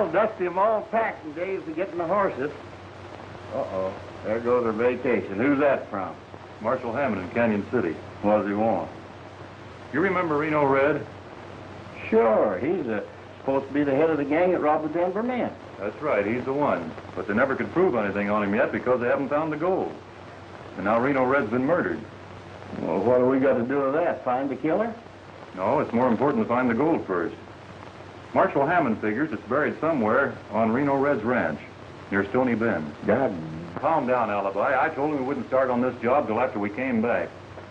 Well, Dusty, I'm all packed and Dave's getting the horses. Uh-oh. There goes our vacation. Who's that from? Marshal Hammond in Canyon City. What does he want? You remember Reno Red? Sure. He's supposed to be the head of the gang that robbed the Denver men. That's right, he's the one. But they never could prove anything on him yet because they haven't found the gold. And now Reno Red's been murdered. Well, what do we got to do with that? Find the killer? No, it's more important to find the gold first. Marshal Hammond figures it's buried somewhere on Reno Red's ranch, near Stony Bend. God. Calm down, Alibi. I told him we wouldn't start on this job till after we came back.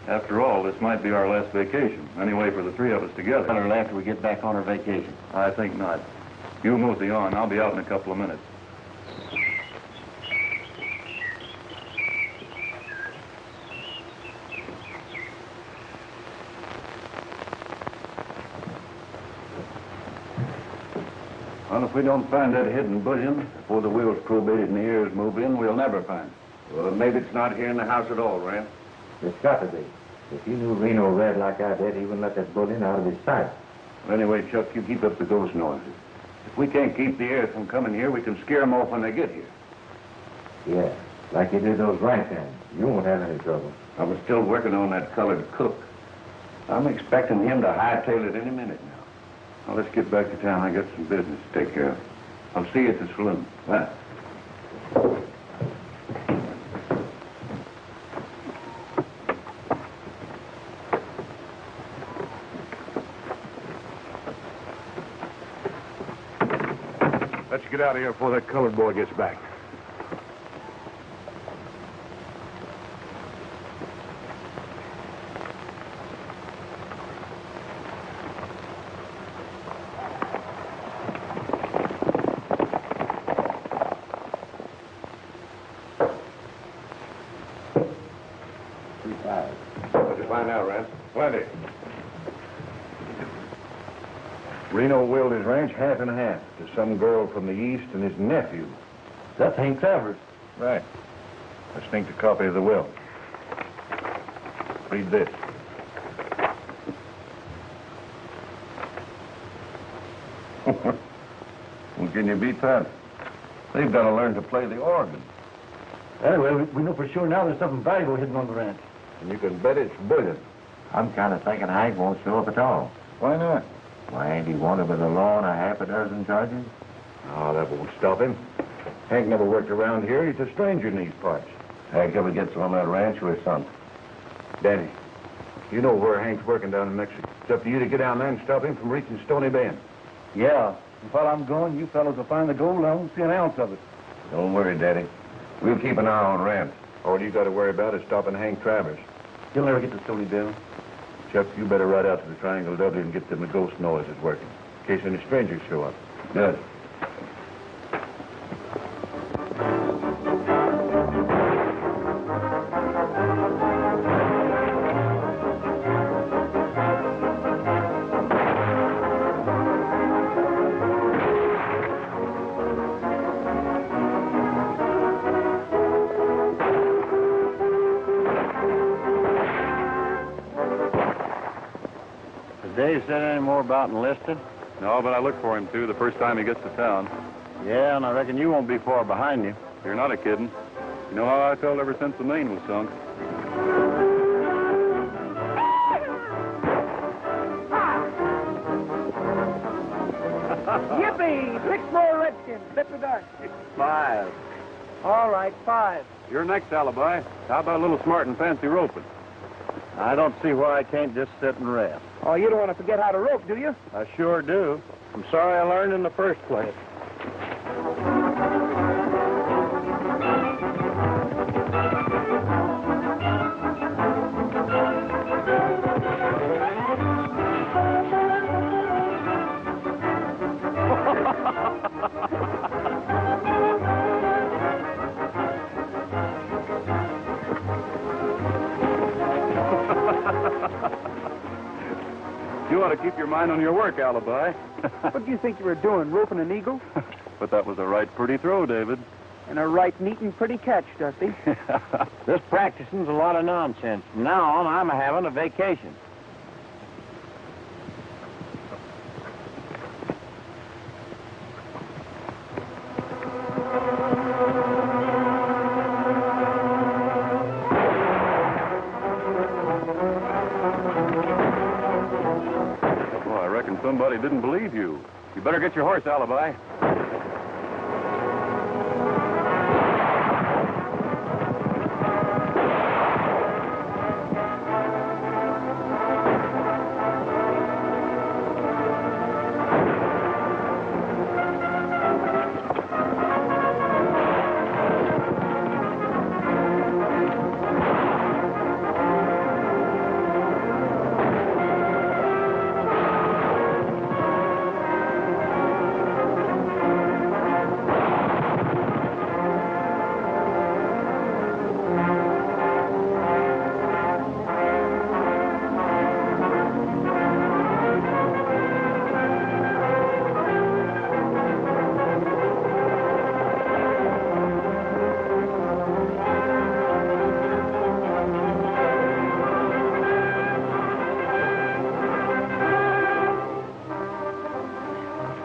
After all, this might be our last vacation. Anyway, for the three of us together. Or after we get back on our vacation. I think not. You mosey on. I'll be out in a couple of minutes. Well, if we don't find that hidden bullion before the wheels probated and the ears move in, we'll never find it. Well, maybe it's not here in the house at all, Rance. It's got to be. If you knew Reno Red like I did, he wouldn't let that bullion out of his sight. Well, anyway, Chuck, you keep up the ghost noises. If we can't keep the heirs from coming here, we can scare them off when they get here. Yeah, like you did those ranch hands. You won't have any trouble. I was still working on that colored cook. I'm expecting him to hightail it any minute now. Now, let's get back to town. I got some business to take care of. I'll see you at the saloon. Bye. Let's get out of here before that colored boy gets back. What'd you find out, Rance? Plenty. Reno willed his ranch half and half to some girl from the east and his nephew. That's Hank Travers. Right. I sneaked a copy of the will. Read this. Well, can you beat that? They've got to learn to play the organ. Anyway, we know for sure now there's something valuable hidden on the ranch. And you can bet it's bullion. I'm kind of thinking Hank won't show up at all. Why not? Why, ain't he wanted with the law on a half a dozen charges? Oh, that won't stop him. Hank never worked around here. He's a stranger in these parts. Hank ever gets on that ranch with his son. Danny, you know where Hank's working down in Mexico. It's up to you to get down there and stop him from reaching Stony Bend. Yeah. And while I'm going, you fellows will find the gold. I won't see an ounce of it. Don't worry, Daddy. We'll keep an eye on Rance. All you got to worry about is stopping Hank Travers. He'll never get to Stony Bend. Chuck, you better ride out to the Triangle W and get them the ghost noises working, in case any strangers show up. Good. Dave said any more about enlisted? No, but I look for him, too, the first time he gets to town. Yeah, and I reckon you won't be far behind you. You're not a kidding. You know how I felt ever since the Maine was sunk. Yippee! 6 more redskins. Slip the dart. 5. All right, 5. You're next, Alibi. How about a little smart and fancy roping? I don't see why I can't just sit and rest. Oh, you don't want to forget how to rope, do you? I sure do. I'm sorry I learned in the first place. You ought to keep your mind on your work, Alibi. What do you think you were doing, roping an eagle? But that was a right pretty throw, David. And a right neat and pretty catch, Dusty. This practicing's a lot of nonsense. From now on, I'm having a vacation. somebody didn't believe you. You better get your horse, Alibi.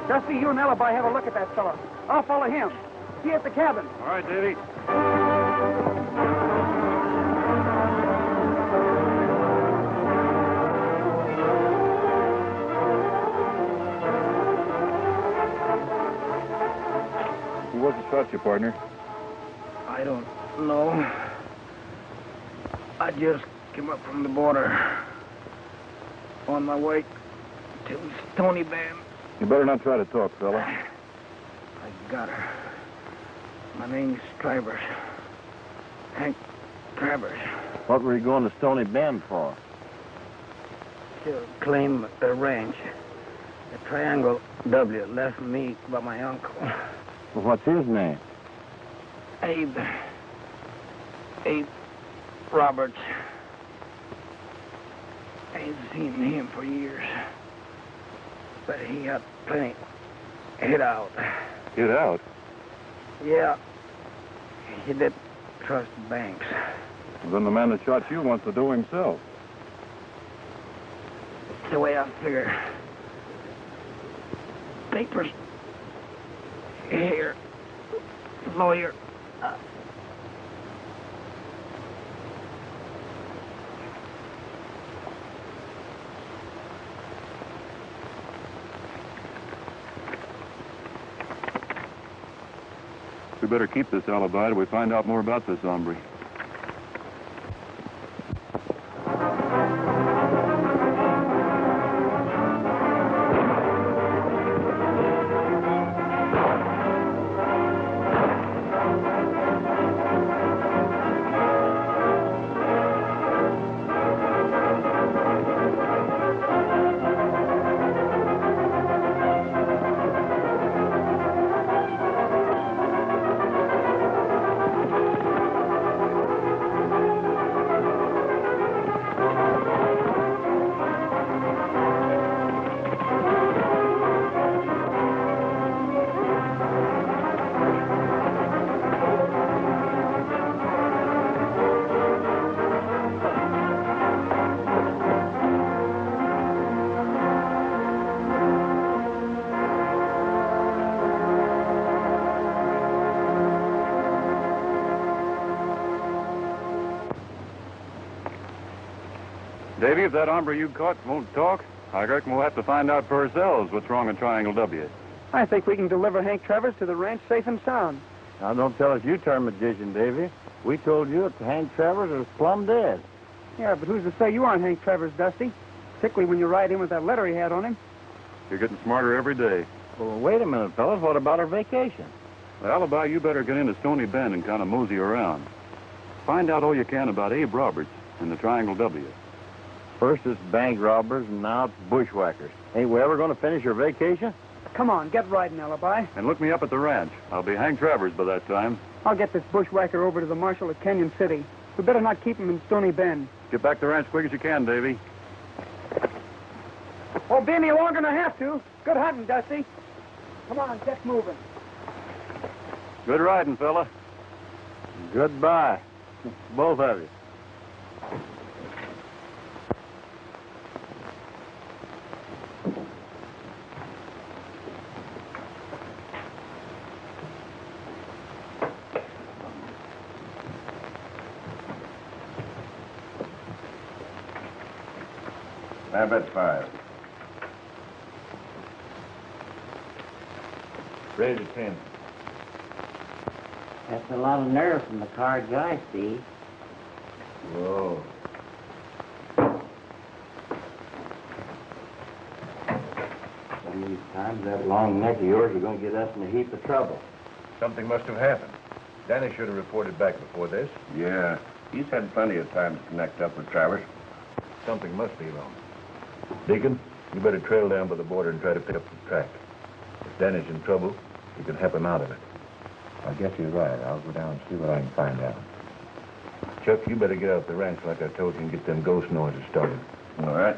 Dusty, you and Alibi have a look at that fella. I'll follow him. See you at the cabin. All right, Davy. Who was it shot you, partner? I don't know. I just came up from the border. On my way to Stony Bend. You better not try to talk, fella. I got her. My name's Travers. Hank Travers. What were you going to Stony Bend for? To claim the ranch. The Triangle W left me by my uncle. Well, what's his name? Abe Roberts. I ain't seen him for years. But he got plenty hid out. Get out? Yeah. He did trust banks. Well, then the man that shot you wants to do himself. It's the way I figure. Papers. Here. Lawyer. We better keep this alibi till we find out more about this hombre. Davy, if that hombre you caught won't talk, I reckon we'll have to find out for ourselves what's wrong in Triangle W. I think we can deliver Hank Travers to the ranch safe and sound. Now, don't tell us you turned magician, Davy. We told you that Hank Travers was plumb dead. Yeah, but who's to say you aren't Hank Travers, Dusty? Particularly when you ride in with that letter he had on him. You're getting smarter every day. Well, wait a minute, fellas. What about our vacation? The alibi, you better get into Stony Bend and kind of mosey around. Find out all you can about Abe Roberts and the Triangle W. First it's bank robbers, and now it's bushwhackers. Ain't we ever going to finish your vacation? Come on, get riding, Alibi. And look me up at the ranch. I'll be Hank Travers by that time. I'll get this bushwhacker over to the marshal at Canyon City. We better not keep him in Stony Bend. Get back to the ranch quick as you can, Davy. Won't be any longer than I have to. Good hunting, Dusty. Come on, get moving. Good riding, fella. Goodbye, both of you. I bet 5. Raise it 10. That's a lot of nerve from the cards I see. Whoa. Some of these times, that long neck of yours is going to get us in a heap of trouble. Something must have happened. Danny should have reported back before this. Yeah, he's had plenty of time to connect up with Travers. Something must be wrong. Deacon, you better trail down by the border and try to pick up the track. If Danny's in trouble, you can help him out of it. I guess you're right. I'll go down and see what I can find out. Chuck, you better get out the ranch like I told you and get them ghost noises started. All right.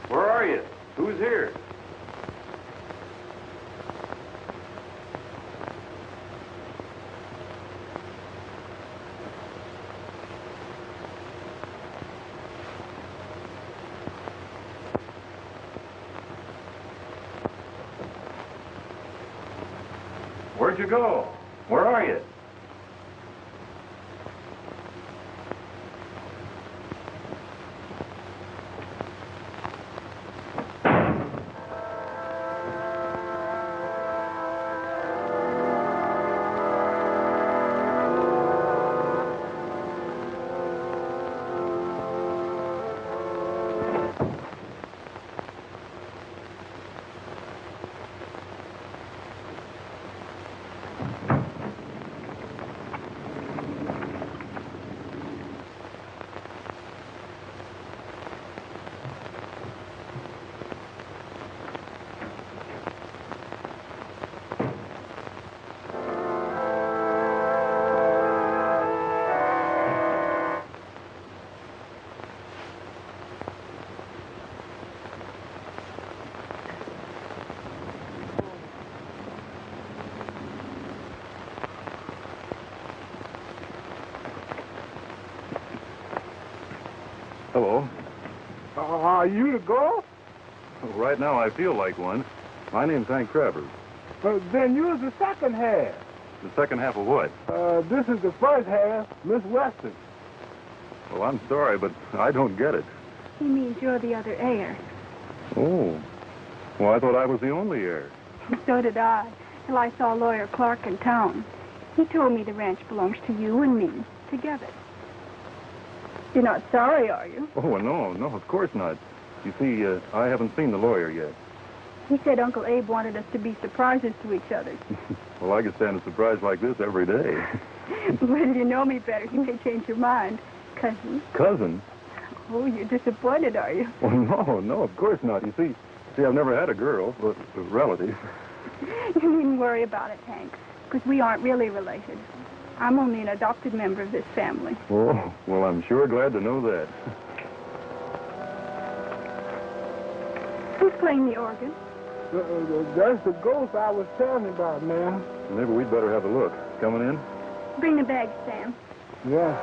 Where are you? Who's here? Where'd you go? Where are you? Hello. Are you the ghost? Well, right now I feel like one. My name's Hank Travers. Then you're the second half. The second half of what? This is the first half, Miss Weston. Well, I'm sorry, but I don't get it. He means you're the other heir. Oh. Well, I thought I was the only heir. So did I, till I saw Lawyer Clark in town. He told me the ranch belongs to you and me, together. You're not sorry, are you? Oh, no, of course not. You see, I haven't seen the lawyer yet. He said Uncle Abe wanted us to be surprises to each other. Well, I could stand a surprise like this every day. When you know me better, you may change your mind. Cousin? Cousin? Oh, you're disappointed, are you? Well, no, of course not. You see, I've never had a girl, but a relative. You needn't worry about it, Hank, because we aren't really related. I'm only an adopted member of this family. Oh, well, I'm sure glad to know that. Who's playing the organ? That's the ghost I was telling you about, ma'am. Maybe we'd better have a look. Coming in? Bring the bag, Sam. Yeah.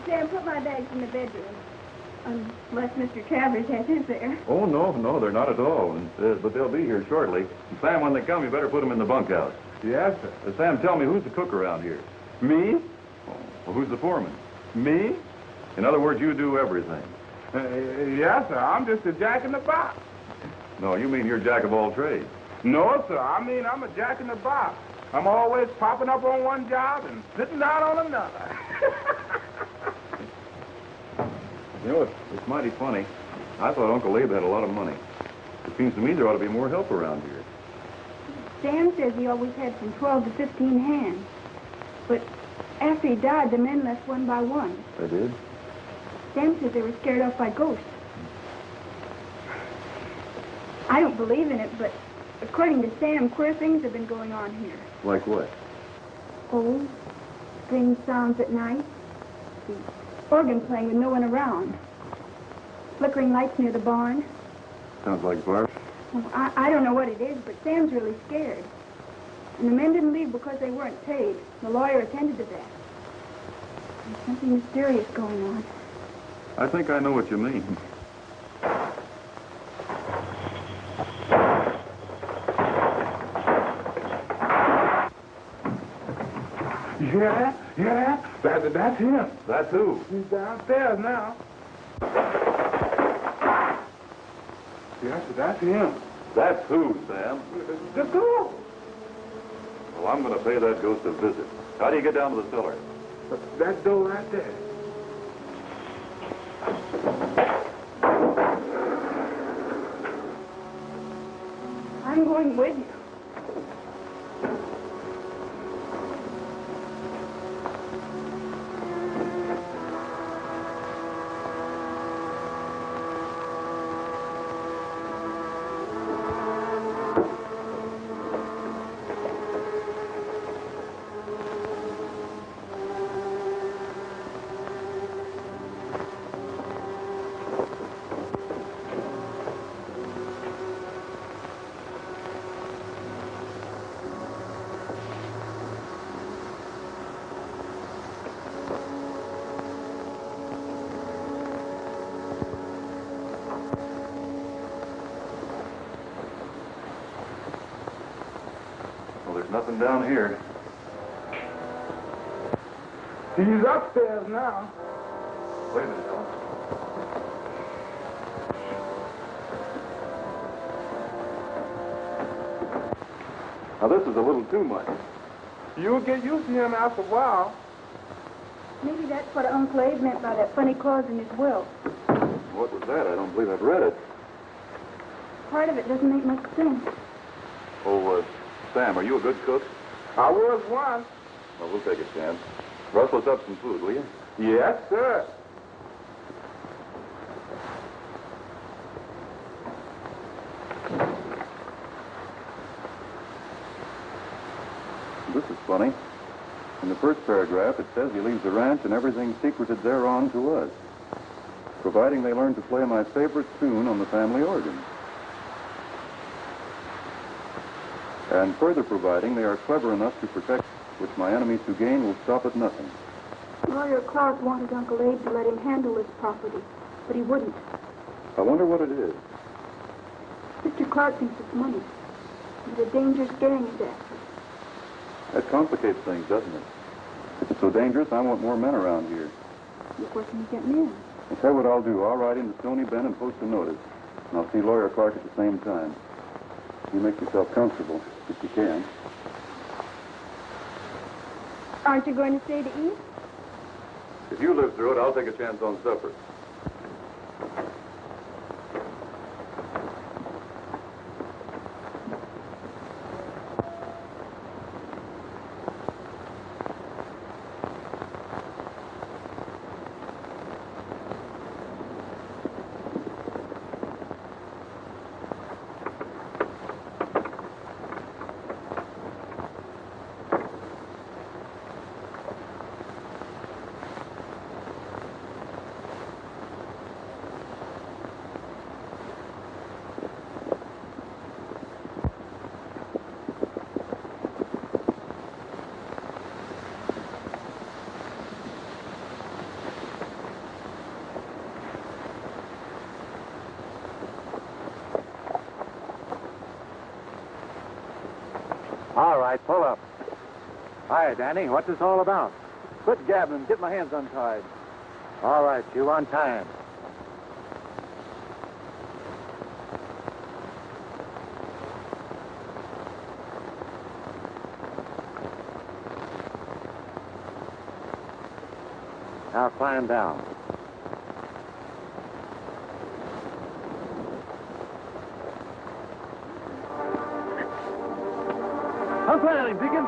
Sam, put my bags in the bedroom. Unless Mr. Travers has his there. Oh, no, they're not at all. But they'll be here shortly. Sam, when they come, you better put them in the bunkhouse. Yes, sir. Sam, tell me, who's the cook around here? Me? Oh, well, who's the foreman? Me? In other words, you do everything. Yes, sir. I'm just a jack in the box. No, you mean you're jack of all trades. No, sir. I mean, I'm a jack in the box. I'm always popping up on one job and sitting down on another. You know, it's mighty funny. I thought Uncle Abe had a lot of money. It seems to me there ought to be more help around here. Sam says he always had from 12 to 15 hands. But after he died, the men left one by one. They did? Sam says they were scared off by ghosts. I don't believe in it, but according to Sam, queer things have been going on here. Like what? Oh, strange sounds at night. The organ playing with no one around. Flickering lights near the barn. Sounds like bark. Well, I don't know what it is, but Sam's really scared. And the men didn't leave because they weren't paid. The lawyer attended to that. There's something mysterious going on. I think I know what you mean. You hear that? You hear that? That's him. That's who? He's downstairs now. Yes, that's him. That's who, Sam? The ghost. Well, I'm going to pay that ghost a visit. How do you get down to the cellar? That door right there. I'm going with you. Nothing down here. He's upstairs now. Wait a minute, Ellen. Now, this is a little too much. You'll get used to him after a while. Maybe that's what Uncle Abe meant by that funny clause in his will. What was that? I don't believe I've read it. Part of it doesn't make much sense. Oh, Sam, are you a good cook? I was once. Well, we'll take a chance. Rustle us up some food, will you? Yes, sir. This is funny. In the first paragraph, it says he leaves the ranch and everything secreted thereon to us, providing they learn to play my favorite tune on the family organ. And further providing they are clever enough to protect, which my enemies who gain will stop at nothing. Lawyer Clark wanted Uncle Abe to let him handle his property, but he wouldn't. I wonder what it is. Mr. Clark thinks it's money. There's a dangerous gang is after. That complicates things, doesn't it? If it's so dangerous, I want more men around here. Look where can you get men? I'll tell you what I'll do. I'll ride into Stony Bend and post a notice. And I'll see Lawyer Clark at the same time. You make yourself comfortable, if you can. Aren't you going to stay to eat? If you live through it, I'll take a chance on supper. All right, pull up. Hi, Danny. What's this all about? Quit gabbing and get my hands untied. All right, you on time. Now climb down. I'm planning, Deacon.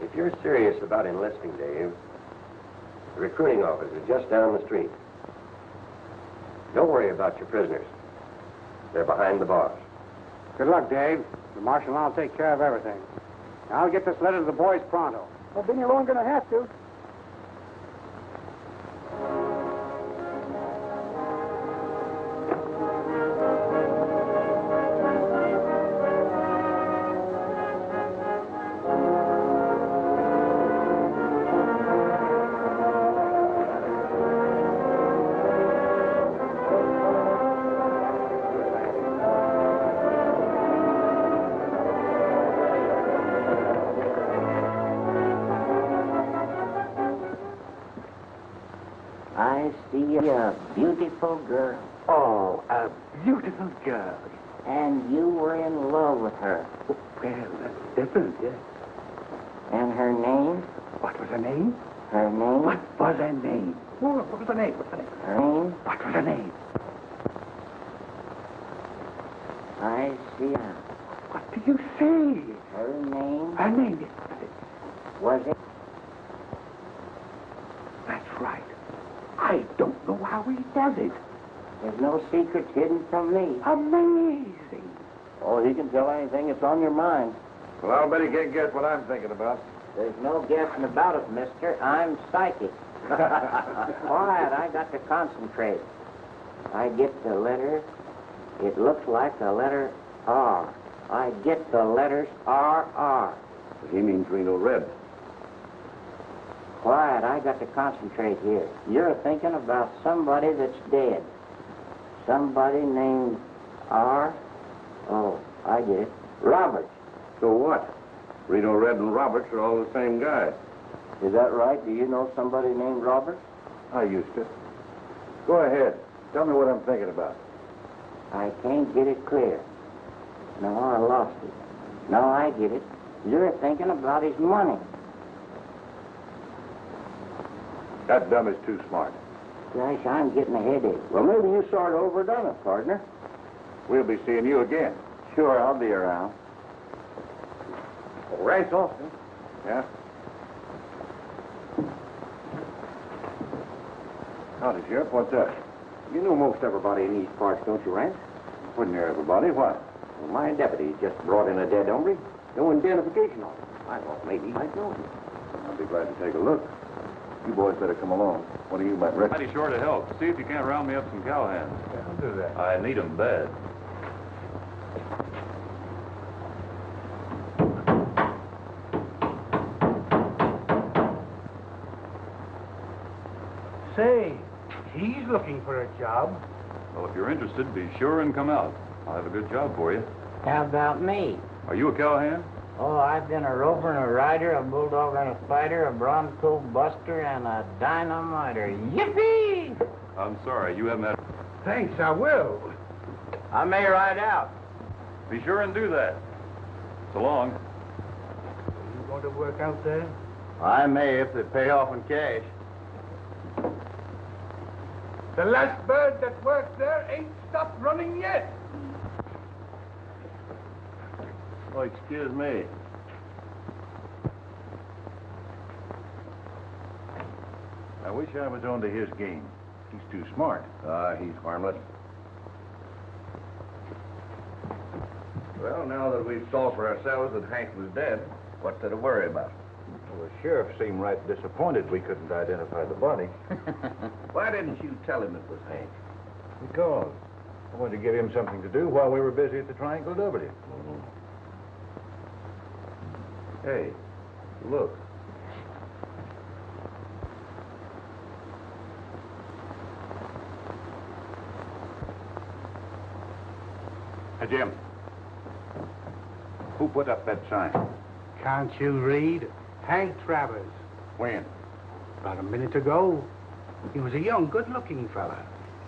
If you're serious about enlisting, Dave, the recruiting office is just down the street. Don't worry about your prisoners. They're behind the bars. Good luck, Dave. The marshal and I'll take care of everything. I'll get this letter to the boys pronto. Well, Benny alone gonna have to. I see a beautiful girl. Oh, a beautiful girl. And you were in love with her. Oh, well, that's different, yes. And her name? What was her name? Her name? What was her name? Oh, what was her name? What's her name? Her name? What was her name? I see her. What do you say? Her name? Her name, yes. Was it? That's right. I don't know how he does it. There's no secrets hidden from me. Amazing. Oh, he can tell anything that's on your mind. Well, I'll bet he can't guess what I'm thinking about. There's no guessing about it, mister. I'm psychic. Quiet, I got to concentrate. I get the letter. It looks like the letter R. I get the letters R. He means Reno Red. Quiet, I got to concentrate here. You're thinking about somebody that's dead. Somebody named R. Oh, I get it. Roberts. So what? Reno Red and Roberts are all the same guy. Is that right? Do you know somebody named Roberts? I used to. Go ahead. Tell me what I'm thinking about. I can't get it clear. No, I lost it. No, I get it. You're thinking about his money. That dumb is too smart. Gosh, I'm getting a headache. Well, maybe you sort of overdone it, partner. We'll be seeing you again. Sure, I'll be around. Oh, Rance Austin. Yeah? Howdy, Sheriff. What's up? You know most everybody in these parts, don't you, Rance? Wouldn't hear everybody. What? Well, my deputy just brought in a dead hombre. No identification on him. I thought maybe you might know him. I'll be glad to take a look. You boys better come along. One of you might reckon. Mighty sure to help. See if you can't round me up some cowhands. Yeah, I'll do that. I need 'em bad. Say, he's looking for a job. Well, if you're interested, be sure and come out. I'll have a good job for you. How about me? Are you a cowhand? Oh, I've been a roper and a rider, a bulldog and a fighter, a bronco buster, and a dynamiter. Yippee! I'm sorry, you haven't had... Thanks, I will. I may ride out. Be sure and do that. So long. You going to work out there? I may if they pay off in cash. The last bird that worked there ain't stopped running yet. Oh, excuse me. wish I was onto his game. He's too smart. He's harmless. Well, now that we've saw for ourselves that Hank was dead, what's there to worry about? Well, the sheriff seemed right disappointed we couldn't identify the body. Why didn't you tell him it was Hank? Because I wanted to give him something to do while we were busy at the Triangle W. Hey, look. Hey, Jim. Who put up that sign? Can't you read? Hank Travers. When? About a minute ago. He was a young, good-looking fella.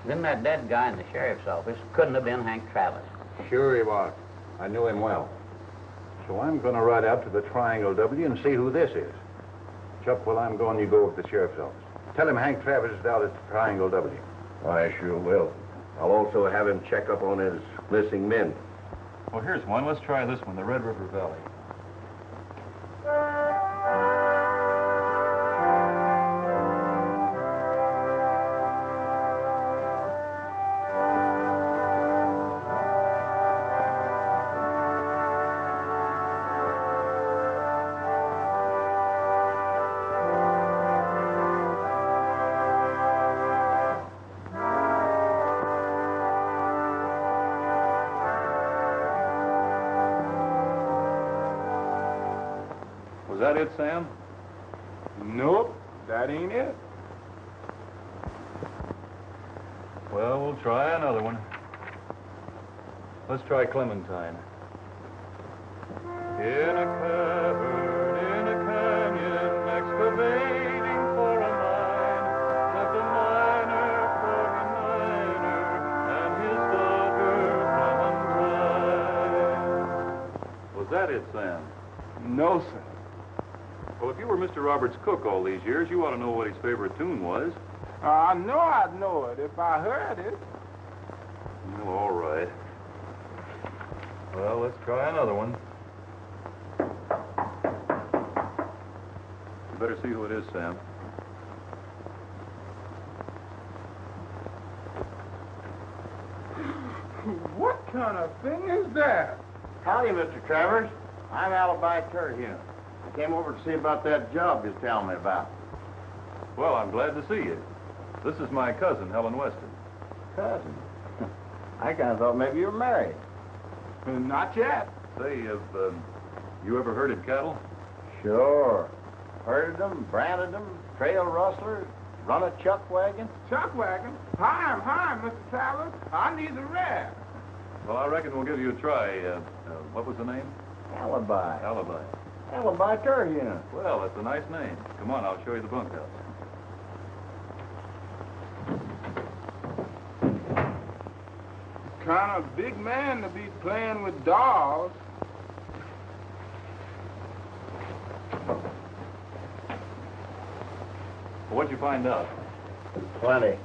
Then that dead guy in the sheriff's office couldn't have been Hank Travers. Sure he was. I knew him well. So I'm going to ride out to the Triangle W and see who this is. Chuck, while I'm gone, you go over to the sheriff's office. Tell him Hank Travers is out at the Triangle W. I sure will. I'll also have him check up on his missing men. Well, here's one. Let's try this one, the Red River Valley. Was that it, Sam? Nope, that ain't it. Well, we'll try another one. Let's try Clementine. In a cavern, in a canyon, excavating for a mine, lived a miner, and his daughter, Clementine. Was that it, Sam? No, sir. Well, if you were Mr. Roberts' cook all these years, you ought to know what his favorite tune was. I know I'd know it if I heard it. Well, all right. Well, let's try another one. You better see who it is, Sam. What kind of thing is that? Howdy, Mr. Travers. I'm Alibi Terhune. I came over to see about that job you're telling me about. Well, I'm glad to see you. This is my cousin, Helen Weston. Cousin? I kind of thought maybe you were married. Not yet. Say, have you ever herded cattle? Sure. Herded them, branded them, trail rustlers, run a chuck wagon. Chuck wagon? Hi, Mr. Travers. I need the rest. Well, I reckon we'll give you a try. What was the name? Alibi. Alibi. Alibi Terhune. Well, that's a nice name. Come on, I'll show you the bunkhouse. Kind of big man to be playing with dolls. What'd you find out? Plenty.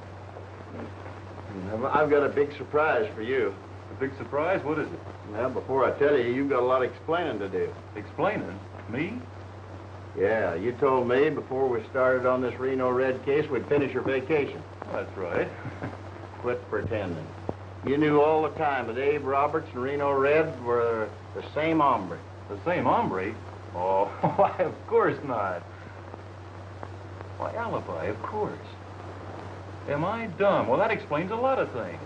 I've got a big surprise for you. A big surprise? What is it? Well, before I tell you, you've got a lot of explaining to do. Explaining? Me? Yeah, you told me before we started on this Reno Red case we'd finish your vacation. That's right. Quit pretending. You knew all the time that Abe Roberts and Reno Red were the same hombre. The same hombre? Oh, why, of course not. Why, Alibi, of course. Am I dumb? Well, that explains a lot of things.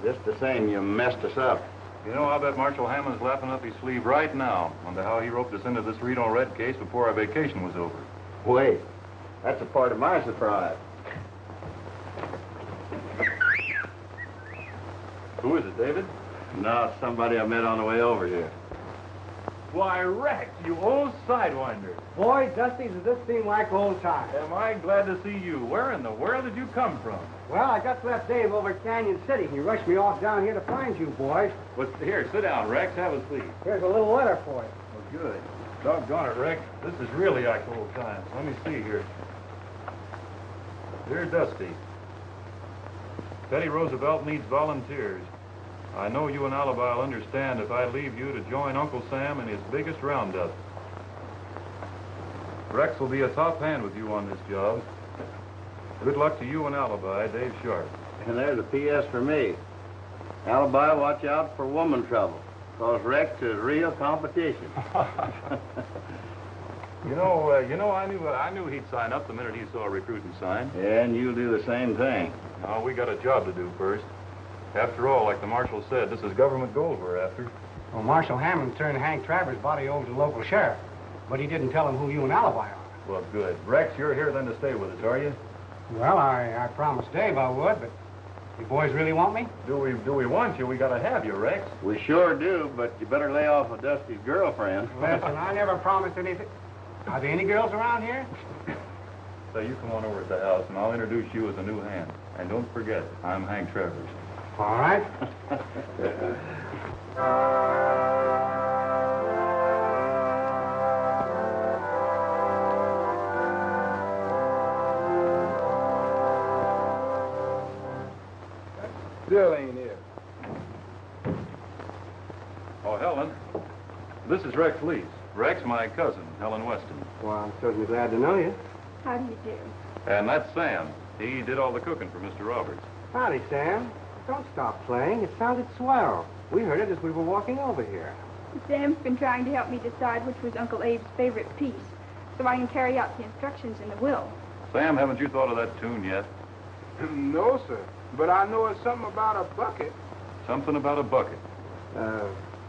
Just the same, you messed us up. You know, I bet Marshal Hammond's laughing up his sleeve right now wonder how he roped us into this Reno Red case before our vacation was over. Wait, that's a part of my surprise. Who is it, David? No, it's somebody I met on the way over here. Why, Rex, you old sidewinder. Boy, Dusty, does this seem like old times. Am I glad to see you. Where in the world did you come from? Well, I just left Dave over at Canyon City. He rushed me off down here to find you, boys. Here, sit down, Rex. Have a seat. Here's a little letter for you. Well, good. Doggone it, Rex. This is really like old times. Let me see here. Dear Dusty, Teddy Roosevelt needs volunteers. I know you and Alibi will understand if I leave you to join Uncle Sam in his biggest roundup. Rex will be a top hand with you on this job. Good luck to you and Alibi, Dave Sharpe. And there's a P.S. for me. Alibi, watch out for woman trouble, because Rex is real competition. You know, I knew he'd sign up the minute he saw a recruiting sign. Yeah, and you'll do the same thing. No, we got a job to do first. After all, like the marshal said, this is government gold we're after. Well, Marshal Hammond turned Hank Travers' body over to the local sheriff, but he didn't tell him who you and Alibi are. Well, good. Rex, you're here then to stay with us, are you? Well, I promised Dave I would, but you boys really want me? Do we want you? We gotta have you, Rex. We sure do, but you better lay off of Dusty's girlfriend. Listen, I never promised anything. Are there any girls around here? So you come on over to the house, and I'll introduce you as a new hand. And don't forget, I'm Hank Travers. All right. Still ain't here. Oh, Helen, this is Rex Lees. Rex, my cousin, Helen Weston. Well, I'm certainly glad to know you. How do you do? And that's Sam. He did all the cooking for Mr. Roberts. Howdy, Sam. Don't stop playing. It sounded swell. We heard it as we were walking over here. Sam's been trying to help me decide which was Uncle Abe's favorite piece, so I can carry out the instructions in the will. Sam, haven't you thought of that tune yet? No, sir. But I know it's something about a bucket. Something about a bucket.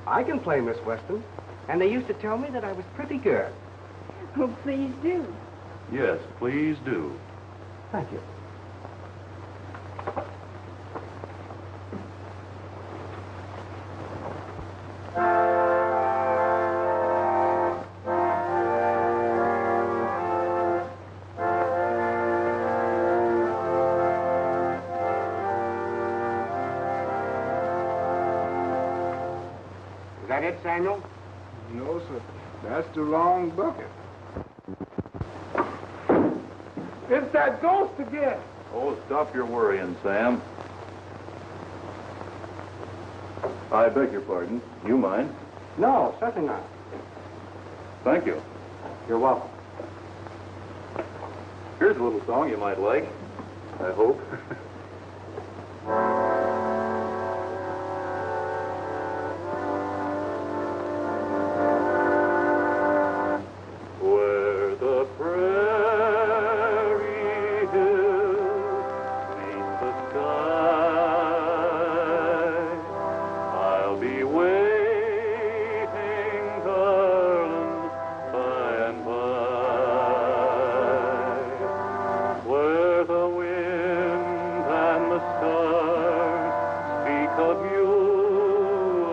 I can play, Miss Weston. And they used to tell me that I was pretty good. Oh, please do. Yes, please do. Thank you. Is that it, Samuel? No, sir. That's the wrong bucket. It's that ghost again. Oh, stop your worrying, Sam. I beg your pardon. You mind? No, certainly not. Thank you. You're welcome. Here's a little song you might like. I hope. Where the prairie hills meet the sky, I'll be waiting, darling, by and by. Where the wind and the stars speak of you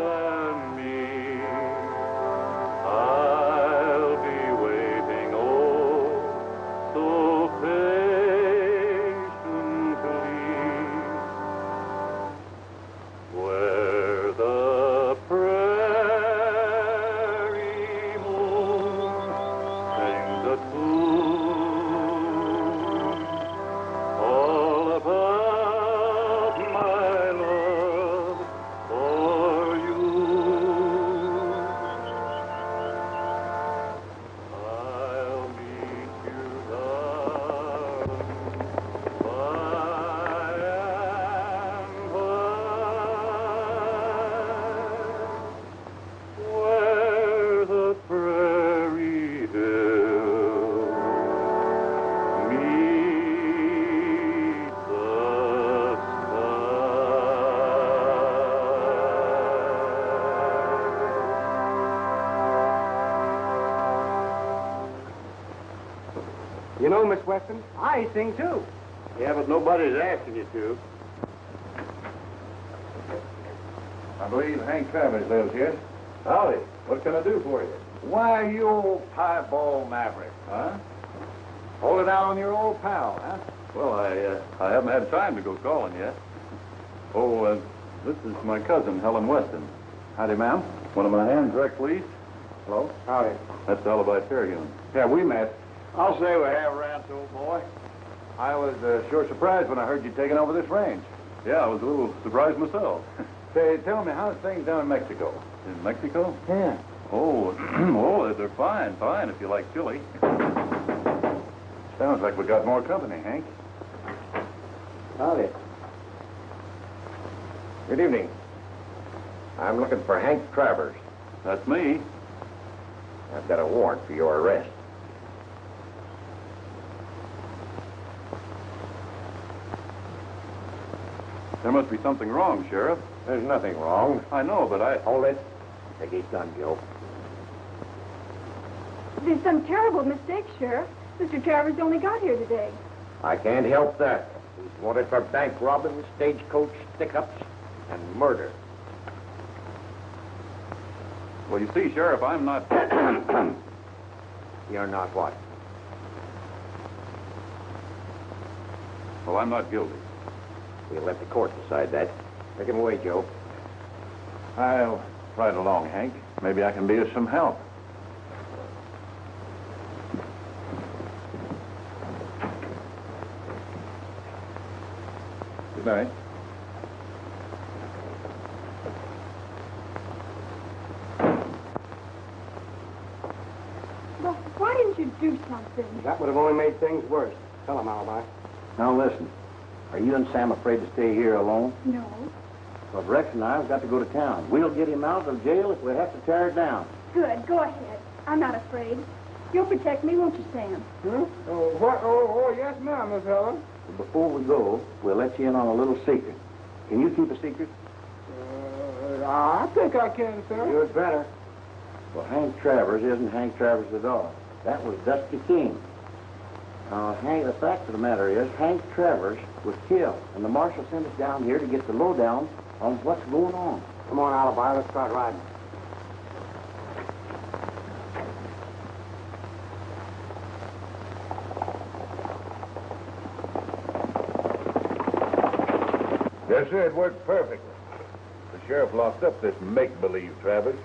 and me, I'll be waiting, oh, so patiently. Where the prairie moon sings a tune all about my love for you. I'll meet you, darling, by and by, where the prairie hills meet the You know, Miss Weston, I sing too. Yeah, but nobody's asking you to. I believe Hank Travers lives here. Howdy. What can I do for you? Why, you old piebald maverick. Huh? Holding out on your old pal, huh? Well, I haven't had time to go calling yet. Oh, this is my cousin, Helen Weston. Howdy, ma'am. One of my hands, Rex Lees. Hello? Howdy. That's Alibi Terhune. Yeah, we met. I'll say we have, Rance, old boy. I was sure surprised when I heard you'd taken over this range. Yeah, I was a little surprised myself. Say, tell me, how's things down in Mexico? In Mexico? Yeah. Oh, they're fine, if you like chili. Sounds like we got more company, Hank. Howdy. Good evening. I'm looking for Hank Travers. That's me. I've got a warrant for your arrest. There must be something wrong, Sheriff. There's nothing wrong. I know, but I... Hold it. Take his gun, Joe. There's some terrible mistake, Sheriff. Mr. Travers only got here today. I can't help that. He's wanted for bank robbing, stagecoach stick-ups, and murder. Well, you see, Sheriff, I'm not... You're not what? Well, I'm not guilty. We'll let the court decide that. Take him away, Joe. I'll ride along, Hank. Maybe I can be of some help. Good night. Well, why didn't you do something? That would have only made things worse. Tell him, Alibi. Now listen, are you and Sam afraid to stay here alone? No. Because Rex and I have got to go to town. We'll get him out of jail if we have to tear it down. Good. Go ahead. I'm not afraid. You'll protect me, won't you, Sam? Oh, what? Oh, yes, ma'am, Miss Helen. Before we go, we'll let you in on a little secret. Can you keep a secret? I think I can, sir. You'd better. Well, Hank Travers isn't Hank Travers at all. That was Dusty King. Now, Hank, the fact of the matter is, Hank Travers was killed, and the marshal sent us down here to get the lowdown on what's going on. Come on, Alibi. Let's start riding. Yes, sir, it worked perfectly. The sheriff locked up this make-believe Travers.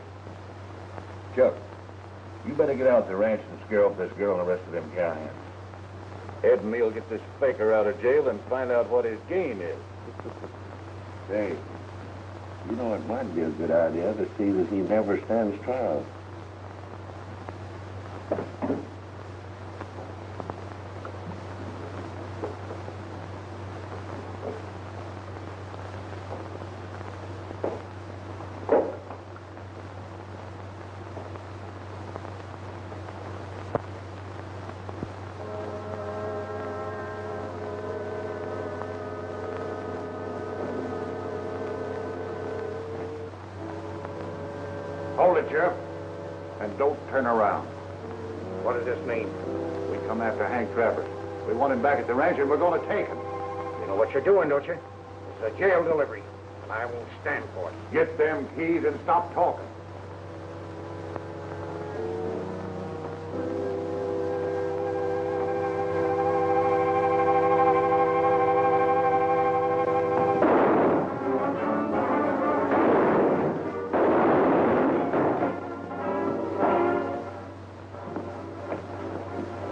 Chuck, you better get out to the ranch and scare off this girl and the rest of them cowhands. Ed and me'll get this faker out of jail and find out what his game is. Say, you know it might be a good idea to see that he never stands trial. Hold it, Sheriff. And don't turn around. What does this mean? We come after Hank Travers. We want him back at the ranch, and we're going to take him. You know what you're doing, don't you? It's a jail delivery, and I won't stand for it. Get them keys and stop talking.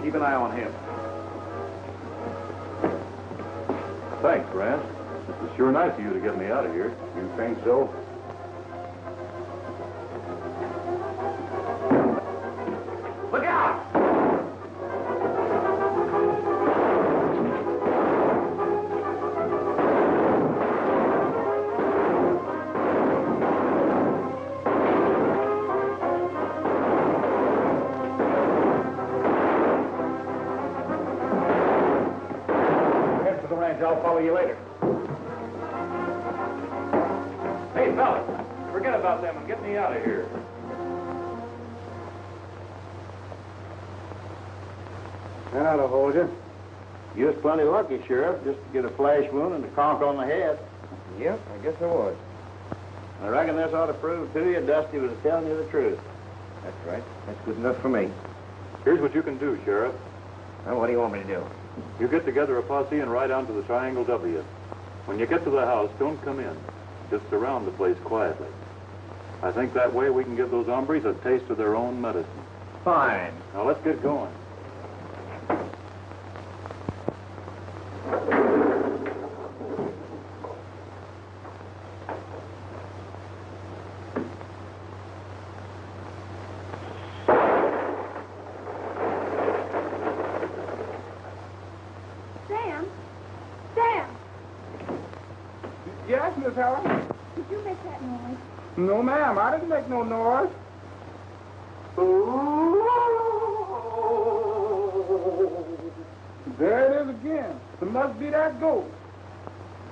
Keep an eye on him. Thanks, Rance. It's sure nice of you to get me out of here. You think so? Look out! Head for the ranch. I'll follow you later. Hey, fella, forget about them and get me out of here. That'll hold you. You was plenty lucky, Sheriff, just to get a flash wound and a conk on the head. Yep, I guess I was. I reckon this ought to prove to you Dusty was telling you the truth. That's right. That's good enough for me. Here's what you can do, Sheriff. Well, what do you want me to do? You get together a posse and ride down to the Triangle W. When you get to the house, don't come in. Just surround the place quietly. I think that way we can give those hombres a taste of their own medicine. Fine. Now, let's get going. Sam? Sam! Miss Helen. Did you make that noise? No, ma'am. I didn't make no noise. There it is again. It must be that ghost.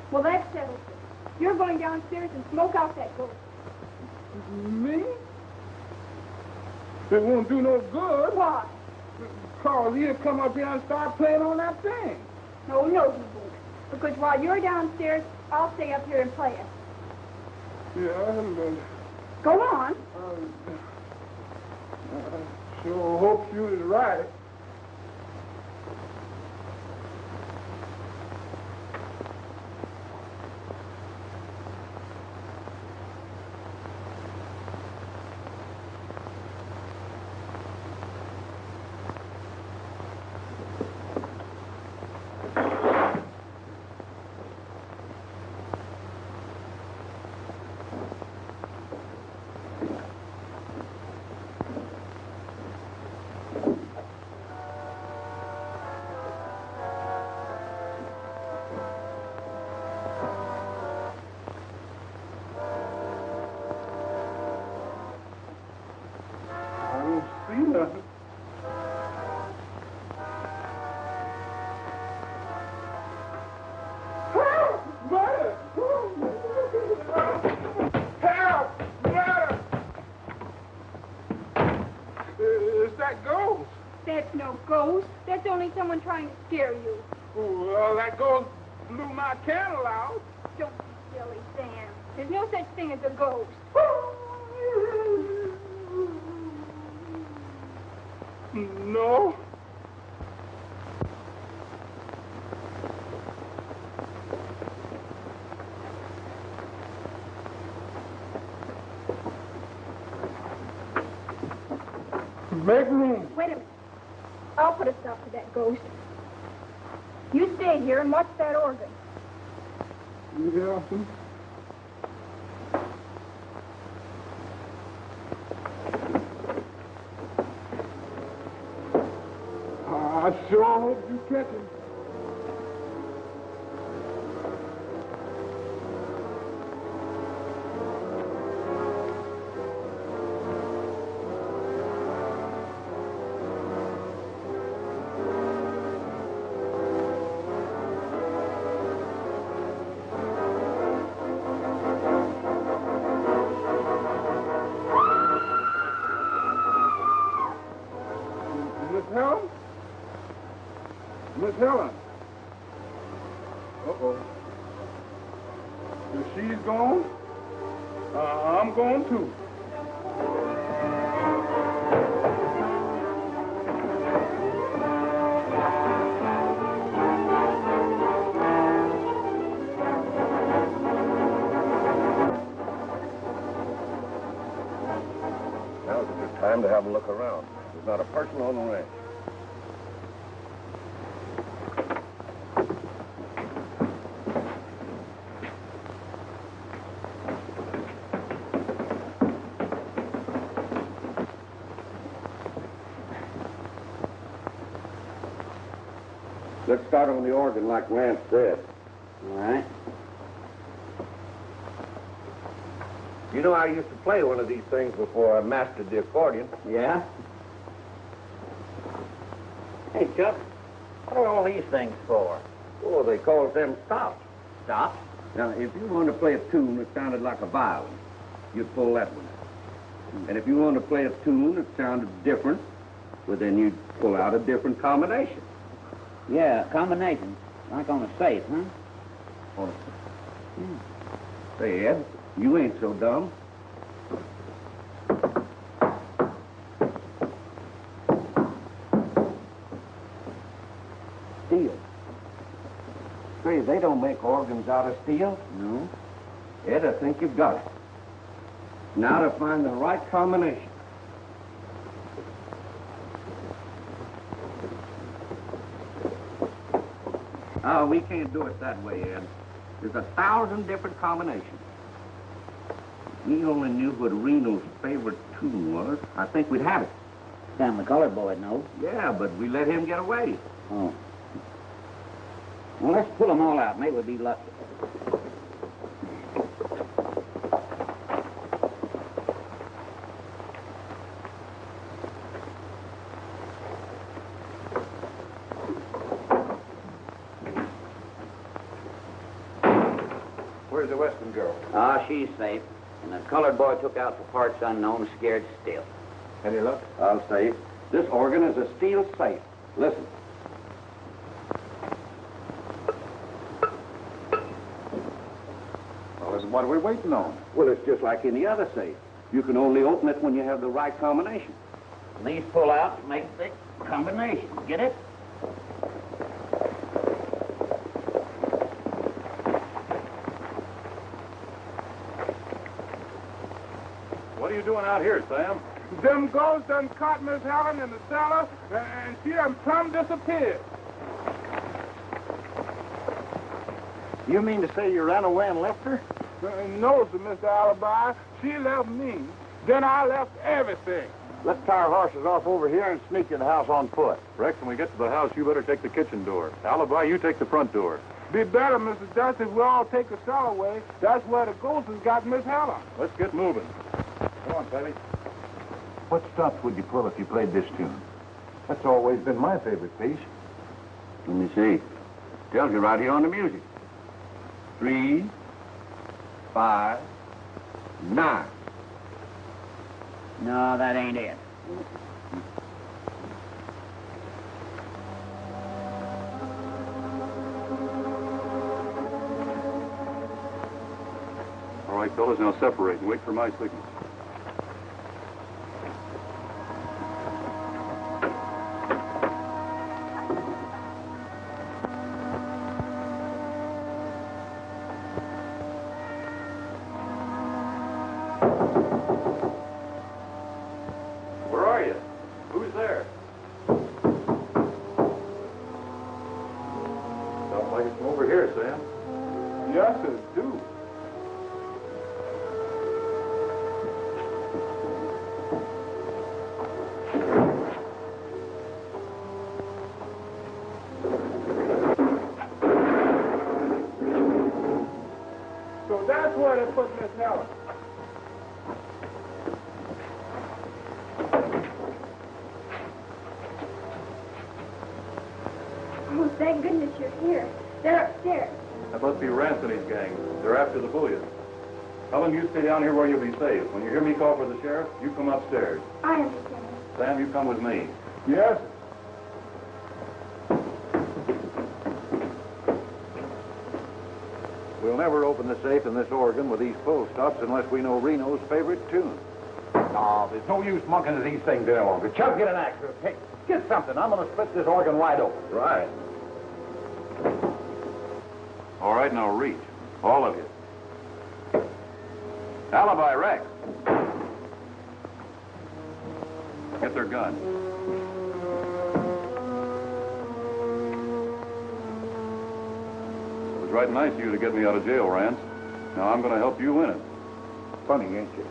Well, that settles it. You're going downstairs and smoke out that ghost. Me? It won't do no good. Why? Because he'll come up here and start playing on that thing. No, he won't. Because while you're downstairs, I'll stay up here and play it. Yeah, Go on. I sure hope you is right. That's no ghost. That's only someone trying to scare you. Well, that ghost blew my candle out. Don't be silly, Sam. There's no such thing as a ghost. No. Make room. Wait a minute. I'll put a stop to that ghost. You stay here and watch that organ. Yeah. I sure hope you catch him. Miss Helen. Uh-oh. If she's gone, I'm gone too. Now's a good time to have a look around. There's not a person on the ranch. Let's start on the organ like Rance said. All right. You know, I used to play one of these things before I mastered the accordion. Yeah? Hey, Chuck, what are all these things for? Oh, they call them stops. Stops? Now, if you want to play a tune that sounded like a violin, you'd pull that one out. And if you want to play a tune that sounded different, well, then you'd pull out a different combination. Yeah, combinations. Like on a safe, huh? Oh. Say, Ed, you ain't so dumb. Steel. Say, they don't make organs out of steel. No. Ed, I think you've got it. Now to find the right combination. Oh, we can't do it that way, Ed. There's 1,000 different combinations. We only knew what Reno's favorite tune was. I think we'd have it. Sam, the colored boy knows. Yeah, but we let him get away. Oh. Well, let's pull them all out. Maybe we'll be lucky. Where's the Western girl? Ah, she's safe. And the colored boy took out for parts unknown, scared stiff. Any luck? I'll say, this organ is a steel safe. Listen. Well, what are we waiting on? Well, it's just like any other safe. You can only open it when you have the right combination. These pull-outs make the combination. Get it? What are you doing out here, Sam? Them ghosts done caught Miss Helen in the cellar, and she done plumb disappeared. You mean to say you ran away and left her? No, sir, Mr. Alibi. She left me. Then I left everything. Let's tie our horses off over here and sneak in the house on foot. Rex, when we get to the house, you better take the kitchen door. Alibi, you take the front door. Be better, Mr. Dust, if we all take the cellar away. That's where the ghost has got Miss Helen. Let's get moving. Come on, Teddy. What stops would you pull if you played this tune? That's always been my favorite piece. Let me see. Tells you right here on the music. 3, 5, 9. No, that ain't it. All right, fellas, now separate and wait for my signal. Where are you? Who's there? Sounds like it's from over here, Sam. Yes, it do. So that's where they put Miss Helen. Oh, thank goodness you're here. They're upstairs. That must be Rance and his gang. They're after the bullion. Helen, you stay down here where you'll be safe. When you hear me call for the sheriff, you come upstairs. I understand. Sam, you come with me. Yes. We'll never open the safe in this organ with these pull stops unless we know Reno's favorite tune. No, there's no use monkeying these things any longer. Chuck, get an axe. Hey, get something. I'm going to split this organ wide open. Right. All right, now reach. All of you. Alibi, Rex. Get their gun. It was right nice of you to get me out of jail, Rance. Now I'm going to help you win it. Funny, ain't you?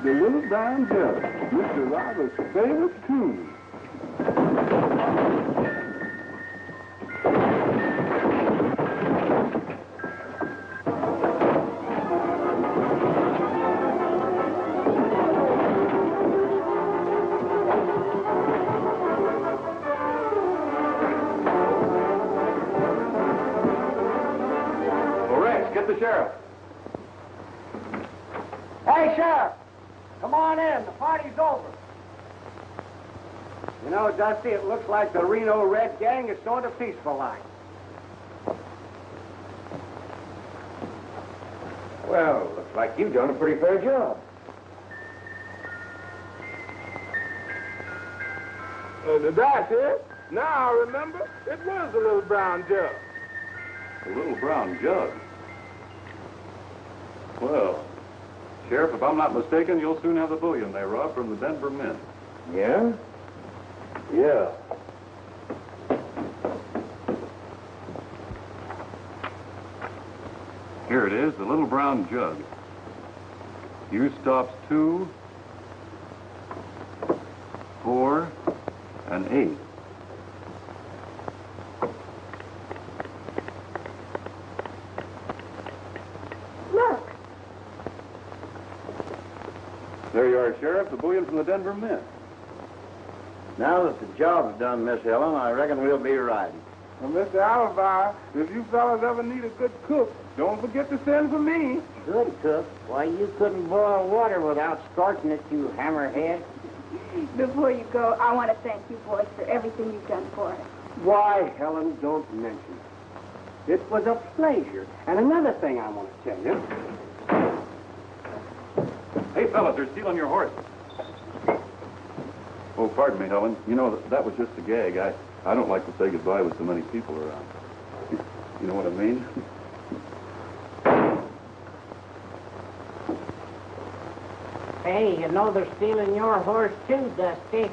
The little dime jelly, Mr. Robert's favorite tune. Well, Rex, get the sheriff. Hey, Sheriff! Come on in. The party's over. You know, Dusty, it looks like the Reno Red Gang is sort of peaceful like. Well, looks like you've done a pretty fair job. That's it. Now I remember, it was the little brown jug. The little brown jug. Well, Sheriff, if I'm not mistaken, you'll soon have the bullion they robbed from the Denver Mint. Yeah? Yeah. Here it is, the little brown jug. Use stops 2, 4, and 8. Look. There you are, Sheriff, the bullion from the Denver Mint. Now that the job's done, Miss Helen, I reckon we'll be riding. Well, Mr. Alibi, if you fellas ever need a good cook, don't forget to send for me. Good cook. Why, you couldn't boil water without scorching it, you hammerhead. Before you go, I want to thank you boys for everything you've done for us. Why, Helen, don't mention it. It was a pleasure. And another thing I want to tell you. Hey, fellas, they're stealing your horse. Oh, pardon me, Helen. You know, that was just a gag. I don't like to say goodbye with so many people around. You know what I mean? Hey, you know they're stealing your horse too, Dusty.